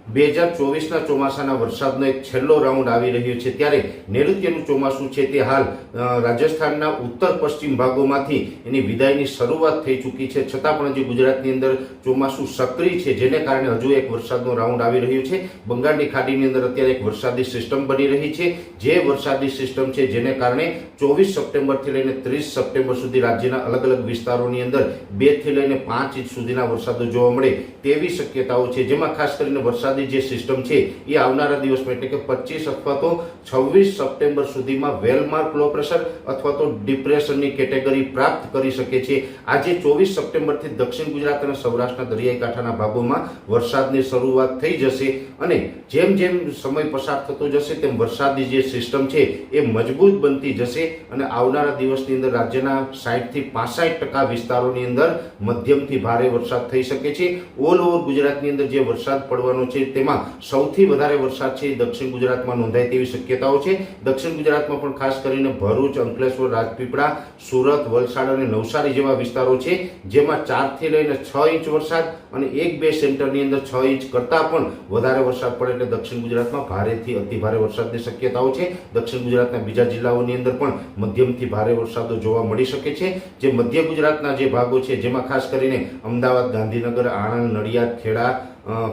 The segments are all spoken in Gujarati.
2024ના ચોમાસાના વરસાદનો એક છેલ્લો રાઉન્ડ આવી રહ્યો છે, ત્યારે નૈઋત્યનું ચોમાસું છે તે હાલ રાજસ્થાનના ઉત્તર પશ્ચિમ ભાગોમાંથી એની વિદાયની શરૂઆત થઈ ચૂકી છે. છતાં પણ હજી ગુજરાતની અંદર ચોમાસું સક્રિય છે, જેને કારણે હજુ એક વરસાદનો રાઉન્ડ આવી રહ્યો છે. બંગાળની ખાડીની અંદર અત્યારે એક વરસાદી સિસ્ટમ બની રહી છે, જે વરસાદી સિસ્ટમ છે જેને કારણે 24 સપ્ટેમ્બરથી લઈને 30 સપ્ટેમ્બર સુધી રાજ્યના અલગ અલગ વિસ્તારોની અંદર 2 થી લઈને 5 ઇંચ સુધીના વરસાદો જોવા મળે તેવી શક્યતાઓ છે. જેમાં ખાસ કરીને વરસાદી જે સિસ્ટમ છે એ આવનારા દિવસમાં એટલે કે 25 અથવા તો 26 સપ્ટેમ્બર સુધીમાં વેલમાર્ક લો પ્રેશર અથવા તો ડિપ્રેશનની કેટેગરી પ્રાપ્ત કરી શકે છે. આજે 24 સપ્ટેમ્બરથી દક્ષિણ ગુજરાત અને સૌરાષ્ટ્રના દરિયાઈ કાંઠાના ભાગોમાં વરસાદની શરૂઆત થઈ જશે અને જેમ જેમ સમય પસાર થતો જશે તેમ વરસાદની જે સિસ્ટમ છે એ મજબૂત બનતી જશે અને આવનારા દિવસની અંદર રાજ્યના 60 થી 65% વિસ્તારોની અંદર મધ્યમથી ભારે વરસાદ થઈ શકે છે. ઓલ ઓવર ગુજરાતની અંદર જે વરસાદ પડવાનો છે તેમાં સૌથી વધારે વરસાદ છે દક્ષિણ ગુજરાતમાં નોંધાય તેવી શક્યતાઓ છે. દક્ષિણ ગુજરાતમાં પણ ખાસ કરીને ભરૂચ, અંકલેશ્વર, રાજપીપળા, સુરત, વલસાડ અને નવસારી જેવા વિસ્તારો છે, જેમાં 4 થી લઈને 6 ઇંચ વરસાદ અને 1-2 સેન્ટરની અંદર 6 ઇંચ કરતાં પણ વધારે વરસાદ પડે એટલે દક્ષિણ ગુજરાતમાં ભારેથી અતિ ભારે વરસાદની શક્યતાઓ છે. દક્ષિણ ગુજરાતના બીજા જિલ્લાઓની અંદર પણ મધ્યમથી ભારે વરસાદો જોવા મળી શકે છે. જે મધ્ય ગુજરાતના જે ભાગો છે જેમાં ખાસ કરીને અમદાવાદ, ગાંધીનગર, આણંદ, નડિયાદ, ખેડા,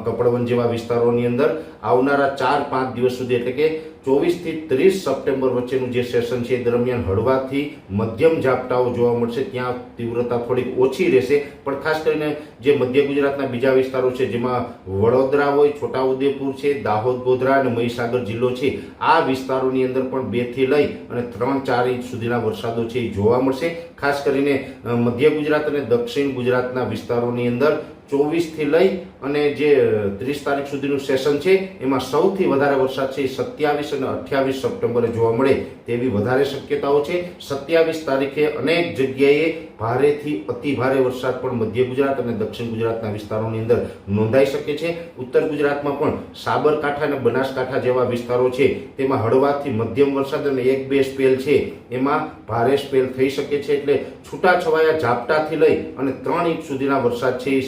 કપડવંજ જેવા વિસ્તારોની અંદર આવનારા 4-5 દિવસ સુધી એટલે કે 24 થી 30 સપ્ટેમ્બર વચ્ચેનું જે સેશન છે દરમિયાન હળવાથી મધ્યમ ઝાપટાઓ જોવા મળશે. ત્યાં તીવ્રતા થોડીક ઓછી રહેશે, પણ ખાસ કરીને જે મધ્ય ગુજરાતના બીજા વિસ્તારો છે જેમાં વડોદરા હોય, છોટાઉદેપુર છે, દાહોદ, ગોધરા અને મહીસાગર જિલ્લો છે, આ વિસ્તારોની અંદર પણ 2 થી લઈ અને 3-4 ઇંચ સુધીના વરસાદો છે એ જોવા મળશે. ખાસ કરીને મધ્ય ગુજરાત અને દક્ષિણ ગુજરાતના વિસ્તારોની અંદર 24 થી લઈ અને જે 30 તારીખ સુધીનું સેશન છે એમાં સૌથી વધારે વરસાદ છે 27 અને 28 સપ્ટેમ્બરે જોવા મળે તેવી વધારે શક્યતાઓ છે. 27 તારીખે અનેક જગ્યાએ ભારેથી અતિ ભારે વરસાદ પણ મધ્ય ગુજરાત અને દક્ષિણ ગુજરાતના વિસ્તારોની અંદર નોંધાઈ શકે છે. ઉત્તર ગુજરાતમાં પણ સાબરકાંઠા અને બનાસકાંઠા જેવા વિસ્તારો છે તેમાં હળવાથી મધ્યમ વરસાદ અને 1-2 સ્પેલ છે એમાં ભારે સ્પેલ થઈ શકે છે. એટલે છૂટાછવાયા ઝાપટાથી લઈ અને 3 ઇંચ સુધીના વરસાદ છે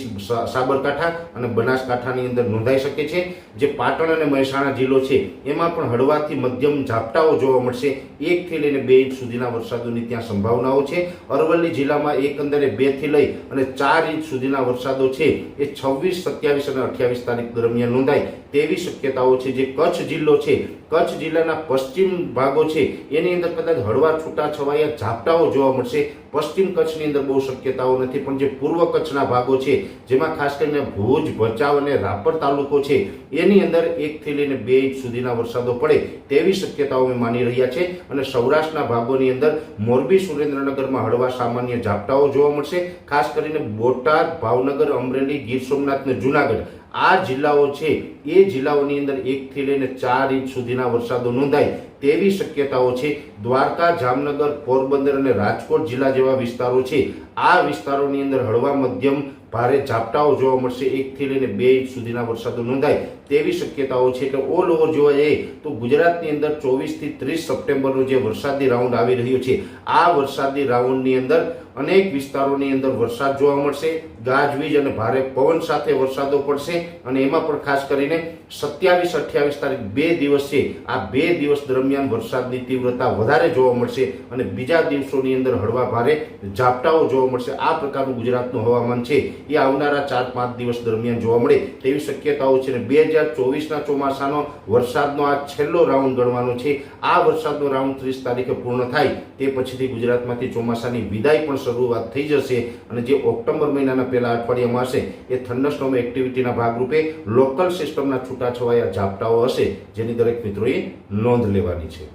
સાબરકાંઠા અને બનાસકાંઠાની અંદર નોંધાઈ શકે છે. જે પાટણ અને મહેસાણા જિલ્લો છે એમાં પણ હળવાથી મધ્યમ ઝાપટાઓ જોવા મળશે. 1 થી લઈને 2 ઇંચ સુધીના વરસાદોની ત્યાં સંભાવનાઓ છે. અરવલ્લી જિલ્લામાં એકંદરે 2 થી લઈ અને 4 ઇંચ સુધીના વરસાદો છે એ 26, 27 અને 28 તારીખ દરમિયાન નોંધાય તેવી શક્યતાઓ છે. જે કચ્છ જિલ્લો છે, કચ્છ જિલ્લાના પશ્ચિમ ભાગો છે એની અંદર કદાચ હળવા છૂટાછવાયા ઝાપટાઓ જોવા મળશે. પશ્ચિમ કચ્છની અંદર બહુ શક્યતાઓ નથી, પણ જે પૂર્વ કચ્છના ભાગો છે જેમાં ખાસ કરીને ભુજ, ભચાઉ અને રાપર તાલુકો છે એની અંદર 1 થી લઈને 2 ઇંચ સુધીના વરસાદો પડે તેવી શક્યતાઓ અમે માની રહ્યા છે. અને સૌરાષ્ટ્રના ભાગોની અંદર મોરબી, સુરેન્દ્રનગરમાં હળવા સામાન્ય ઝાપટાઓ જોવા મળશે. ખાસ કરીને બોટાદ, ભાવનગર, અમરેલી, ગીર સોમનાથ અને જુનાગઢ આ જિલ્લાઓ છે એ જિલ્લાઓની અંદર 1 થી લઈને 4 ઇંચ સુધીના વરસાદો નોંધાય તેવી શક્યતાઓ છે. દ્વારકા, જામનગર, પોરબંદર અને રાજકોટ જિલ્લા જેવા વિસ્તારો છે, આ વિસ્તારોની અંદર હળવા મધ્યમ ભારે ઝાપટાઓ જોવા મળશે. 1 થી લઈને 2 ઇંચ સુધીના વરસાદો નોંધાય તેવી શક્યતાઓ છે. એટલે ઓલ ઓવર જોવા જઈએ તો ગુજરાતની અંદર 24 થી 30 સપ્ટેમ્બરનો જે વરસાદી રાઉન્ડ આવી રહ્યો છે, આ વરસાદી રાઉન્ડની અંદર અનેક વિસ્તારોની અંદર વરસાદ જોવા મળશે. ગાજવીજ અને ભારે પવન સાથે વરસાદો પડશે અને એમાં પણ ખાસ કરીને 27, 28 તારીખ 2 દિવસ છે, આ 2 દિવસ દરમિયાન વરસાદની તીવ્રતા વધારે જોવા મળશે અને બીજા દિવસોની અંદર હળવા ભારે ઝાપટાઓ જોવા મળશે. આ પ્રકારનું ગુજરાતનું હવામાન છે એ આવનારા 4-5 દિવસ દરમિયાન જોવા મળે તેવી શક્યતાઓ છે. 2024ના ચોમાસાનો વરસાદનો આ છેલ્લો રાઉન્ડ ગણવાનો છે. આ વરસાદનો રાઉન્ડ 30 તારીખે પૂર્ણ થાય તે પછીથી ગુજરાતમાંથી ચોમાસાની વિદાય પણ શરૂઆત થઈ જશે અને જે ઓક્ટોબર મહિનાના પહેલા અઠવાડિયામાં હશે એ થંડરસ્ટોર્મ એક્ટિવિટીના ભાગરૂપે લોકલ સિસ્ટમના છૂટાછવાયા ઝાપટાઓ હશે, જેની દરેક મિત્રોએ નોંધ લેવાની છે.